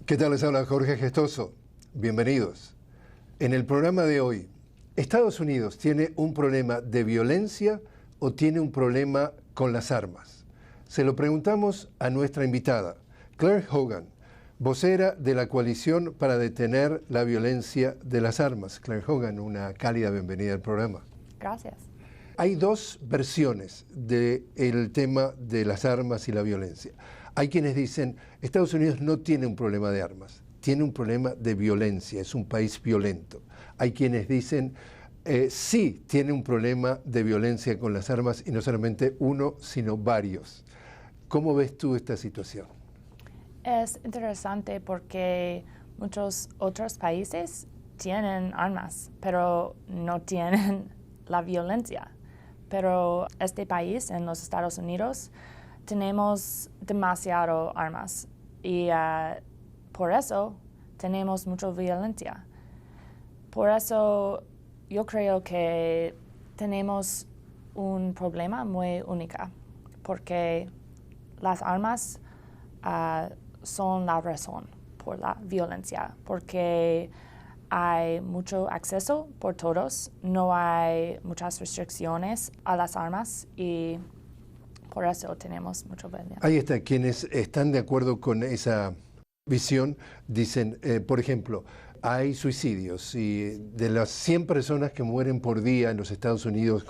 ¿Qué tal? Les habla Jorge Gestoso. Bienvenidos. En el programa de hoy, ¿Estados Unidos tiene un problema de violencia o tiene un problema con las armas? Se lo preguntamos a nuestra invitada, Claire Hogan, vocera de la Coalición para Detener la Violencia de las Armas. Claire Hogan, una cálida bienvenida al programa. Gracias. Hay dos versiones del tema de las armas y la violencia. Hay quienes dicen, Estados Unidos no tiene un problema de armas, tiene un problema de violencia, es un país violento. Hay quienes dicen, sí, tiene un problema de violencia con las armas, y no solamente uno, sino varios. ¿Cómo ves tú esta situación? Es interesante porque muchos otros países tienen armas, pero no tienen la violencia. Pero este país, en los Estados Unidos, tenemos demasiado armas y por eso tenemos mucha violencia. Por eso yo creo que tenemos un problema muy único, porque las armas son la razón por la violencia, porque hay mucho acceso por todos, no hay muchas restricciones a las armas y por eso tenemos mucho violencia. Ahí está, quienes están de acuerdo con esa visión dicen, por ejemplo, hay suicidios y de las 100 personas que mueren por día en los Estados Unidos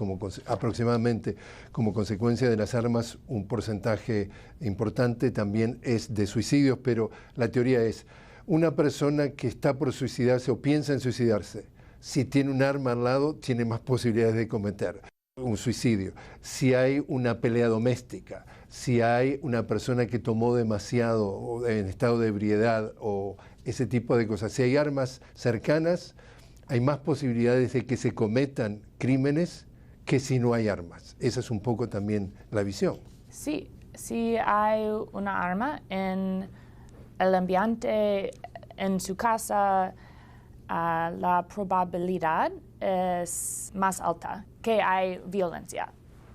aproximadamente como consecuencia de las armas, un porcentaje importante también es de suicidios, pero la teoría es una persona que está por suicidarse o piensa en suicidarse, si tiene un arma al lado, tiene más posibilidades de cometer un suicidio. Si hay una pelea doméstica, si hay una persona que tomó demasiado en estado de ebriedad o ese tipo de cosas, si hay armas cercanas, hay más posibilidades de que se cometan crímenes que si no hay armas. Esa es un poco también la visión. Sí, si hay una arma en el ambiente, en su casa, la probabilidad es más alta que hay violencia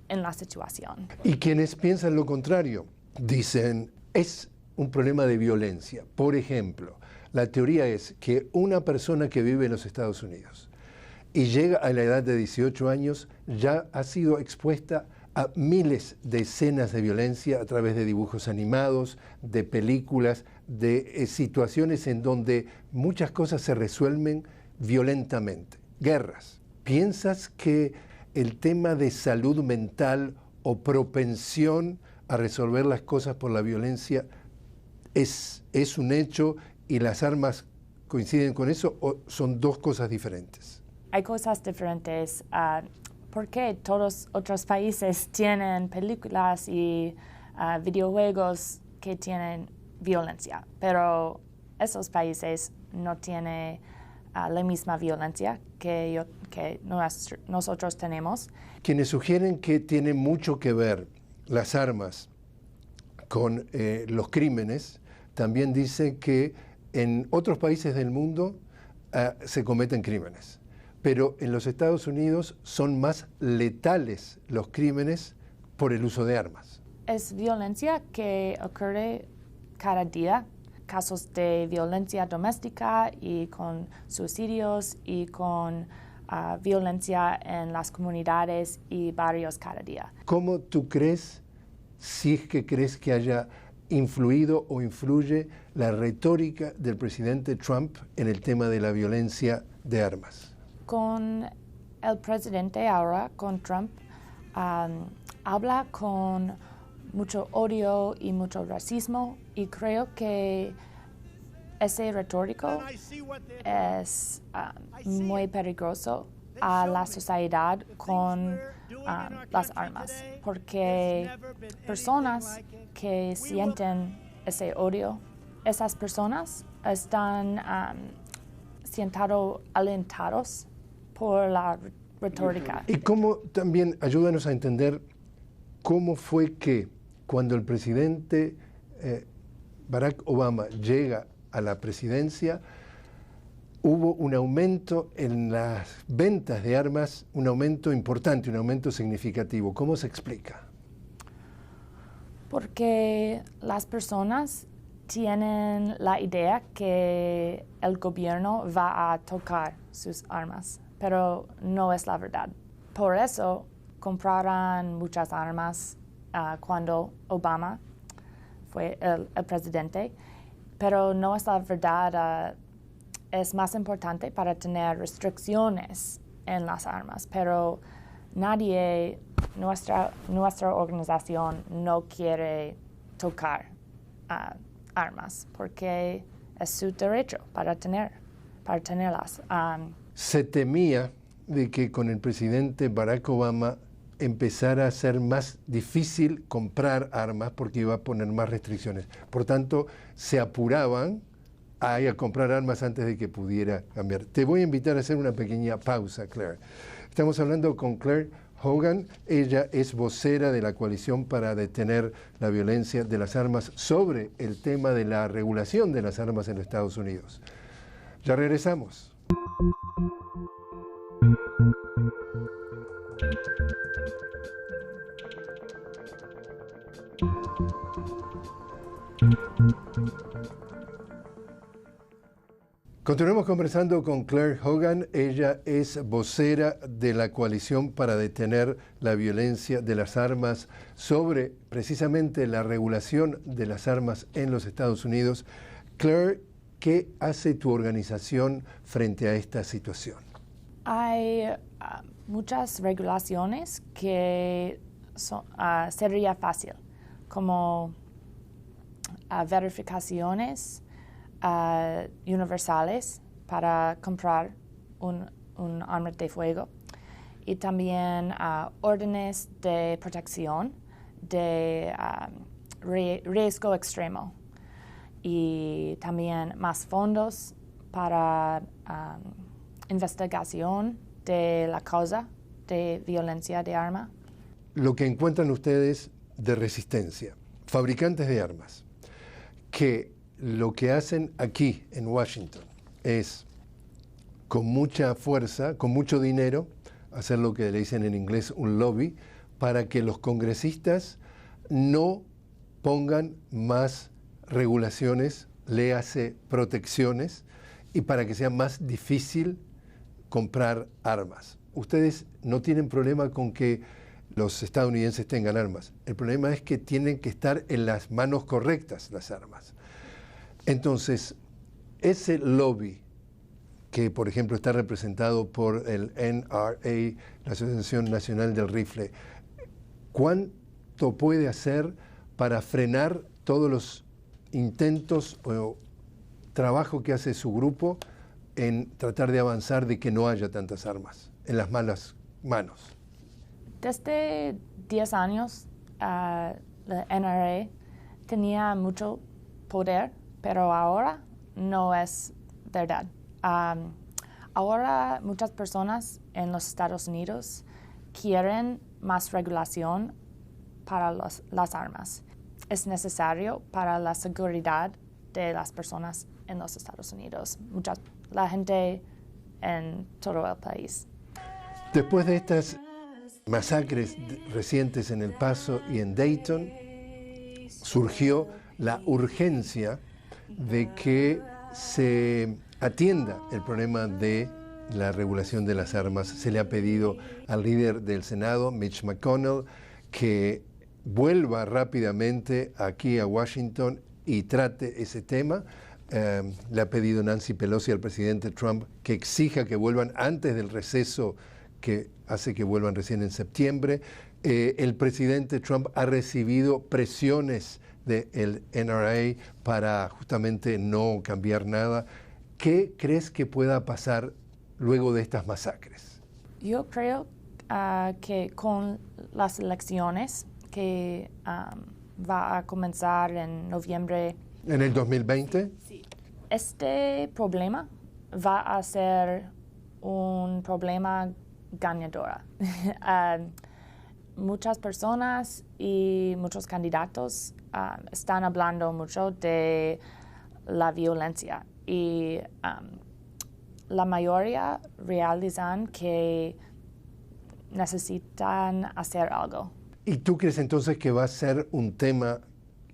en la situación. Y quienes piensan lo contrario, dicen, es un problema de violencia. Por ejemplo, la teoría es que una persona que vive en los Estados Unidos y llega a la edad de 18 años ya ha sido expuesta a miles de escenas de violencia a través de dibujos animados, de películas, de situaciones en donde muchas cosas se resuelven violentamente. Guerras. ¿Piensas que el tema de salud mental o propensión a resolver las cosas por la violencia es un hecho y las armas coinciden con eso o son dos cosas diferentes? Hay cosas diferentes. ¿Por qué todos otros países tienen películas y videojuegos que tienen violencia? Pero esos países no tienen la misma violencia que nosotros tenemos. Quienes sugieren que tiene mucho que ver las armas con los crímenes, también dicen que en otros países del mundo se cometen crímenes. Pero en los Estados Unidos son más letales los crímenes por el uso de armas. Es violencia que ocurre cada día, casos de violencia doméstica y con suicidios y con violencia en las comunidades y barrios cada día. ¿Cómo tú crees, si es que crees que haya influido o influye la retórica del presidente Trump en el tema de la violencia de armas? Con el presidente ahora, con Trump, habla con mucho odio y mucho racismo y creo que ese retórico es muy peligroso a la sociedad con las armas, porque personas que sienten ese odio, esas personas están siendo alentados por la retórica. Y cómo también, ayúdanos a entender cómo fue que cuando el presidente Barack Obama llega a la presidencia, hubo un aumento en las ventas de armas, un aumento importante, un aumento significativo. ¿Cómo se explica? Porque las personas tienen la idea que el gobierno va a tocar sus armas, pero no es la verdad. Por eso compraron muchas armas cuando Obama fue el presidente, pero no es la verdad. Es más importante para tener restricciones en las armas, pero nadie, nuestra organización no quiere tocar armas porque es su derecho para tenerlas. Se temía de que con el presidente Barack Obama empezara a ser más difícil comprar armas porque iba a poner más restricciones. Por tanto, se apuraban a comprar armas antes de que pudiera cambiar. Te voy a invitar a hacer una pequeña pausa, Claire. Estamos hablando con Claire Hogan. Ella es vocera de la Coalición para Detener la Violencia de las Armas sobre el tema de la regulación de las armas en Estados Unidos. Ya regresamos. Continuamos conversando con Claire Hogan. Ella es vocera de la Coalición para Detener la Violencia de las Armas sobre precisamente la regulación de las armas en los Estados Unidos. Claire, ¿qué hace tu organización frente a esta situación? Hay muchas regulaciones que sería fácil, como verificaciones universales para comprar un arma de fuego y también órdenes de protección de riesgo extremo y también más fondos para investigación de la causa de violencia de arma. Lo que encuentran ustedes de resistencia, fabricantes de armas, que lo que hacen aquí en Washington es, con mucha fuerza, con mucho dinero, hacer lo que le dicen en inglés un lobby, para que los congresistas no pongan más regulaciones, léase protecciones, y para que sea más difícil comprar armas. Ustedes no tienen problema con que los estadounidenses tengan armas. El problema es que tienen que estar en las manos correctas las armas. Entonces, ese lobby que, por ejemplo, está representado por el NRA, la Asociación Nacional del Rifle, ¿cuánto puede hacer para frenar todos los intentos o trabajo que hace su grupo en tratar de avanzar de que no haya tantas armas en las malas manos? Desde 10 años, la NRA tenía mucho poder, pero ahora no es verdad. Ahora muchas personas en los Estados Unidos quieren más regulación para las armas. Es necesario para la seguridad de las personas en los Estados Unidos, la gente en todo el país. Después de estas masacres recientes en El Paso y en Dayton, surgió la urgencia de que se atienda el problema de la regulación de las armas. Se le ha pedido al líder del Senado, Mitch McConnell, que vuelva rápidamente aquí a Washington y trate ese tema. Le ha pedido Nancy Pelosi al presidente Trump que exija que vuelvan antes del receso que hace que vuelvan recién en septiembre. El presidente Trump ha recibido presiones del NRA para justamente no cambiar nada. ¿Qué crees que pueda pasar luego de estas masacres? Yo creo que con las elecciones que va a comenzar en noviembre. ¿En el 2020? Sí. Este problema va a ser un problema ganador. Muchas personas y muchos candidatos están hablando mucho de la violencia y la mayoría realizan que necesitan hacer algo. ¿Y tú crees entonces que va a ser un tema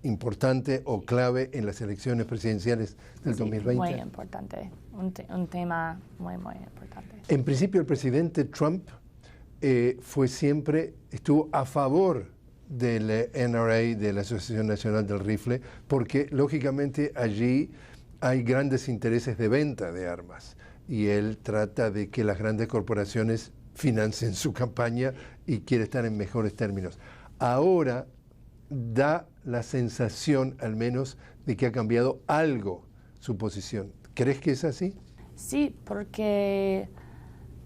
importante o clave en las elecciones presidenciales del 2020? Muy importante, un tema muy, muy importante. En principio, el presidente Trump estuvo a favor del NRA, de la Asociación Nacional del Rifle, porque lógicamente allí hay grandes intereses de venta de armas y él trata de que las grandes corporaciones financien su campaña y quiere estar en mejores términos. Ahora da la sensación, al menos, de que ha cambiado algo su posición. ¿Crees que es así? Sí, porque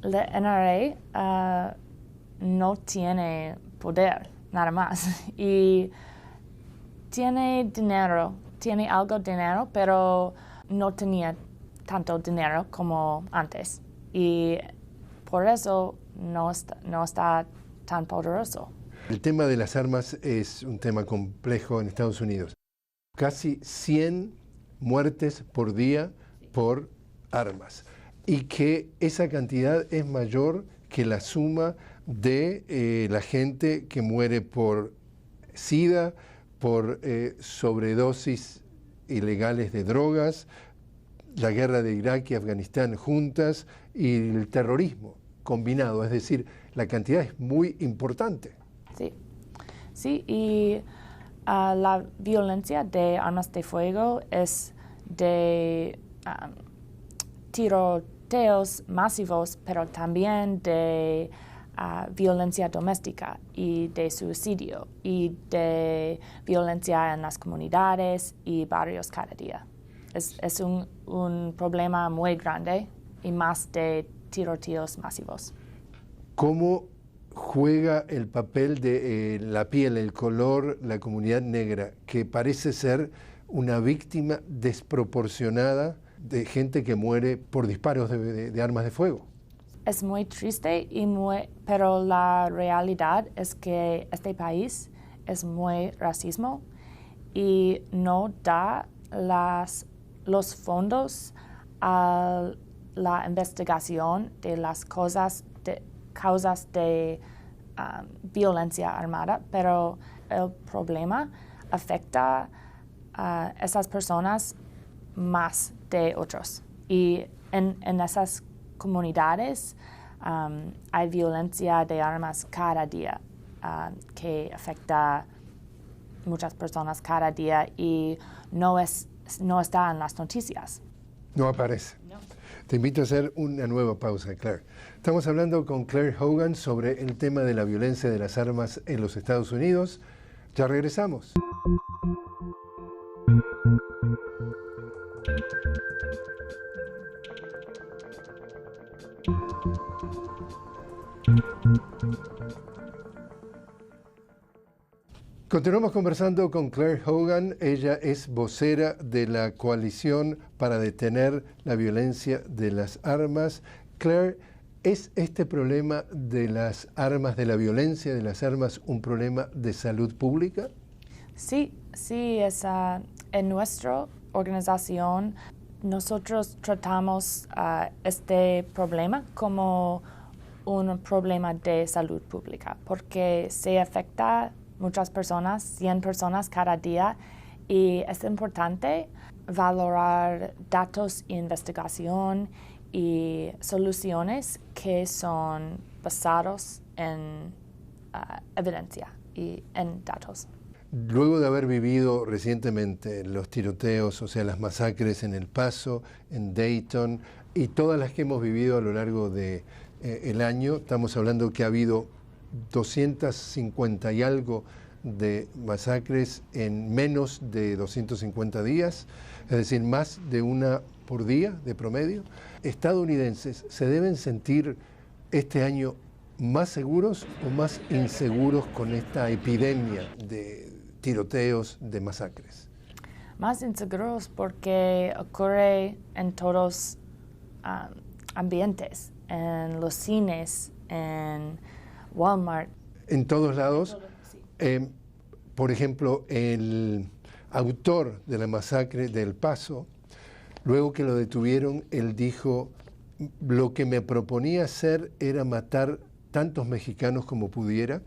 la NRA no tiene poder, nada más, y tiene dinero, tiene algo de dinero, pero no tenía tanto dinero como antes, y por eso no está tan poderoso. El tema de las armas es un tema complejo en Estados Unidos. Casi 100 muertes por día por armas, y que esa cantidad es mayor que la suma de la gente que muere por SIDA, por sobredosis ilegales de drogas, la guerra de Irak y Afganistán juntas y el terrorismo combinado. Es decir, la cantidad es muy importante. Sí, y la violencia de armas de fuego es de tiroteos masivos, pero también de violencia doméstica y de suicidio y de violencia en las comunidades y barrios cada día. Es un problema muy grande y más de tiroteos masivos. ¿Cómo juega el papel de la piel, el color, la comunidad negra, que parece ser una víctima desproporcionada de gente que muere por disparos de armas de fuego? Es muy triste, pero la realidad es que este país es muy racismo y no da los fondos a la investigación de las causas de violencia armada, pero el problema afecta a esas personas más de otros. Y en esas comunidades hay violencia de armas cada día que afecta a muchas personas cada día y no está en las noticias. No aparece. No. Te invito a hacer una nueva pausa, Claire. Estamos hablando con Claire Hogan sobre el tema de la violencia de las armas en los Estados Unidos. Ya regresamos. Continuamos conversando con Claire Hogan. Ella es vocera de la Coalición para Detener la Violencia de las Armas. Claire, ¿es este problema de las armas, de la violencia de las armas, un problema de salud pública? Sí, en nuestra organización nosotros tratamos este problema como un problema de salud pública porque se afecta muchas personas, 100 personas cada día, y es importante valorar datos e investigación y soluciones que son basados en evidencia y en datos. Luego de haber vivido recientemente los tiroteos, o sea, las masacres en El Paso, en Dayton, y todas las que hemos vivido a lo largo del año, estamos hablando que ha habido 250 y algo de masacres en menos de 250 días, es decir, más de una por día de promedio. Estadounidenses se deben sentir este año más seguros o más inseguros con esta epidemia de tiroteos, de masacres. Más inseguros porque ocurre en todos ambientes, en los cines, en Walmart. En todos lados. Sí. Por ejemplo, el autor de la masacre de El Paso, luego que lo detuvieron, él dijo, lo que me proponía hacer era matar tantos mexicanos como pudiera.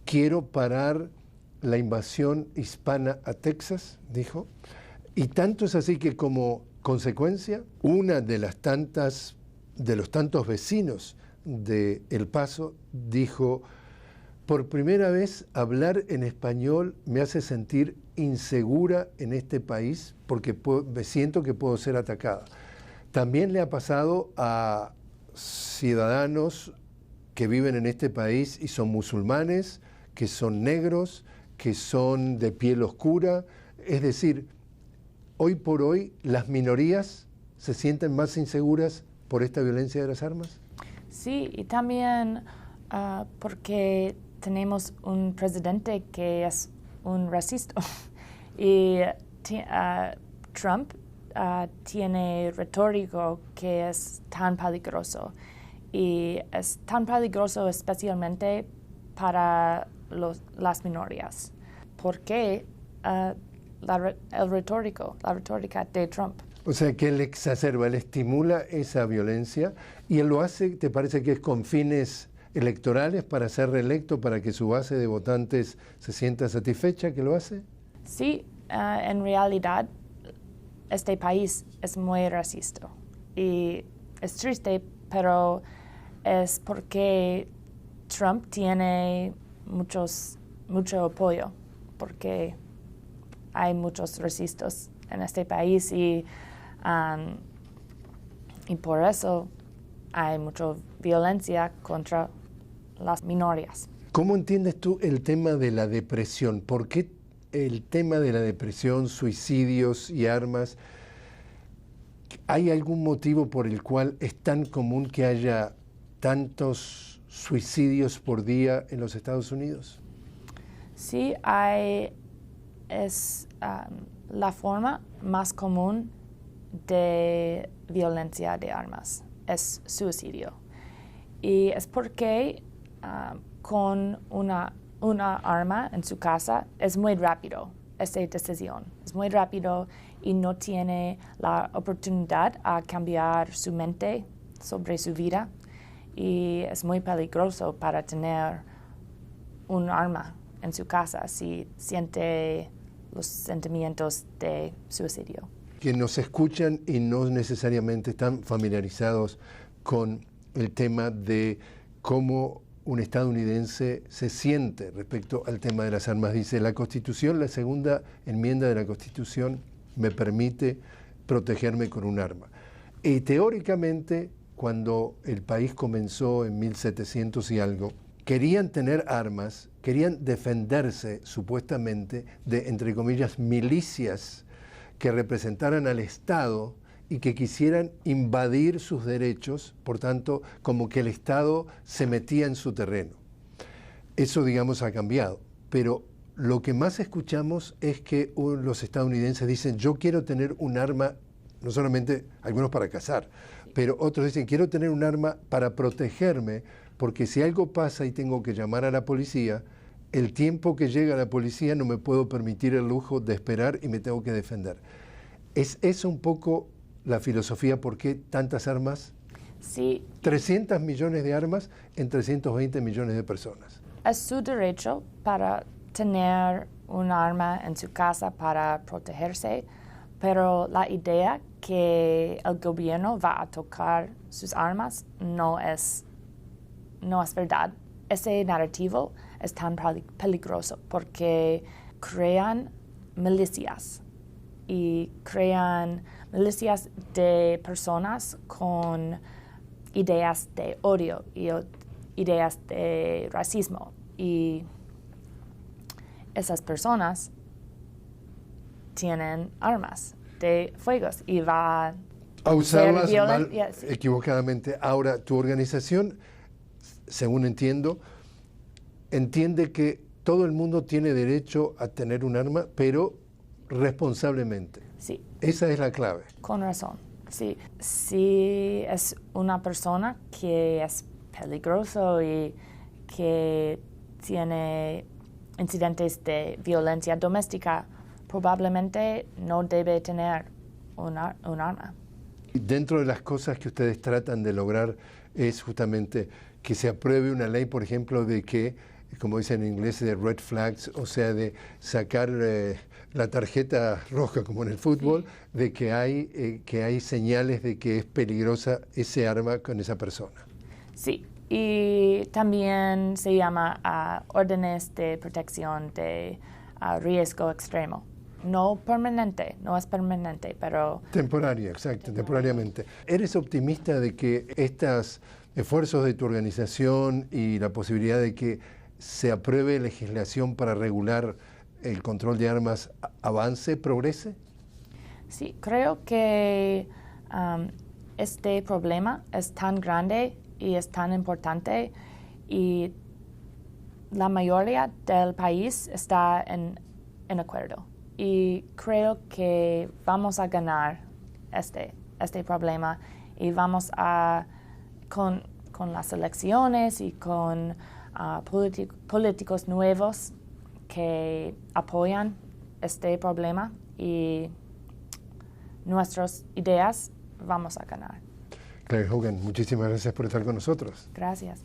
Quiero parar la invasión hispana a Texas, dijo, y tanto es así que como consecuencia, una de los tantos vecinos de El Paso dijo: por primera vez hablar en español me hace sentir insegura en este país porque me siento que puedo ser atacada. También le ha pasado a ciudadanos que viven en este país y son musulmanes, que son negros, que son de piel oscura. Es decir, hoy por hoy las minorías se sienten más inseguras por esta violencia de las armas. Sí, y también porque tenemos un presidente que es un racista y Trump tiene retórico que es tan peligroso y es tan peligroso especialmente para las minorías. ¿Por qué la retórica de Trump? O sea, que él exacerba, él estimula esa violencia y él lo hace, ¿te parece que es con fines electorales para ser reelecto, para que su base de votantes se sienta satisfecha que lo hace? Sí, en realidad este país es muy racista y es triste, pero es porque Trump tiene mucho apoyo, porque hay muchos racistas en este país y por eso hay mucha violencia contra las minorías. ¿Cómo entiendes tú el tema de la depresión? ¿Por qué el tema de la depresión, suicidios y armas? ¿Hay algún motivo por el cual es tan común que haya tantos suicidios por día en los Estados Unidos? Sí, es la forma más común de violencia de armas, es suicidio. Y es porque con una arma en su casa es muy rápido, esa decisión. Es muy rápido y no tiene la oportunidad a cambiar su mente sobre su vida. Y es muy peligroso para tener un arma en su casa si siente los sentimientos de suicidio. Que nos escuchan y no necesariamente están familiarizados con el tema de cómo un estadounidense se siente respecto al tema de las armas. Dice, la Constitución, la segunda enmienda de la Constitución me permite protegerme con un arma. Y teóricamente, cuando el país comenzó en 1700 y algo, querían tener armas, querían defenderse supuestamente de, entre comillas, milicias que representaran al Estado y que quisieran invadir sus derechos, por tanto, como que el Estado se metía en su terreno. Eso, digamos, ha cambiado, pero lo que más escuchamos es que los estadounidenses dicen, yo quiero tener un arma, no solamente algunos para cazar, pero otros dicen, quiero tener un arma para protegerme, porque si algo pasa y tengo que llamar a la policía, el tiempo que llega la policía no me puedo permitir el lujo de esperar y me tengo que defender. ¿Es eso un poco la filosofía? ¿Por qué tantas armas? Sí. 300 millones de armas en 320 millones de personas. Es su derecho para tener un arma en su casa para protegerse, pero la idea que el gobierno va a tocar sus armas no es verdad. Ese narrativo es tan peligroso porque crean milicias y crean milicias de personas con ideas de odio y ideas de racismo. Y esas personas tienen armas de fuego y va a usarlas mal, sí. Equivocadamente. Ahora, tu organización, según entiendo, entiende que todo el mundo tiene derecho a tener un arma, pero responsablemente. Sí. Esa es la clave. Con razón. Sí. Si es una persona que es peligroso y que tiene incidentes de violencia doméstica, probablemente no debe tener un arma. Dentro de las cosas que ustedes tratan de lograr es justamente que se apruebe una ley, por ejemplo, de que, como dicen en inglés, de red flags, o sea, de sacar la tarjeta roja, como en el fútbol, de que hay señales de que es peligrosa ese arma con esa persona. Sí, y también se llama órdenes de protección de riesgo extremo. No permanente, no es permanente, pero... Temporaria, exacto, temporariamente. ¿Eres optimista de que estos esfuerzos de tu organización y la posibilidad de que se apruebe legislación para regular el control de armas avance, progrese? Sí, creo que este problema es tan grande y es tan importante y la mayoría del país está en acuerdo. Y creo que vamos a ganar este problema y vamos a, con las elecciones y con políticos nuevos que apoyan este problema y nuestras ideas, vamos a ganar. Claire Hogan, muchísimas gracias por estar con nosotros. Gracias.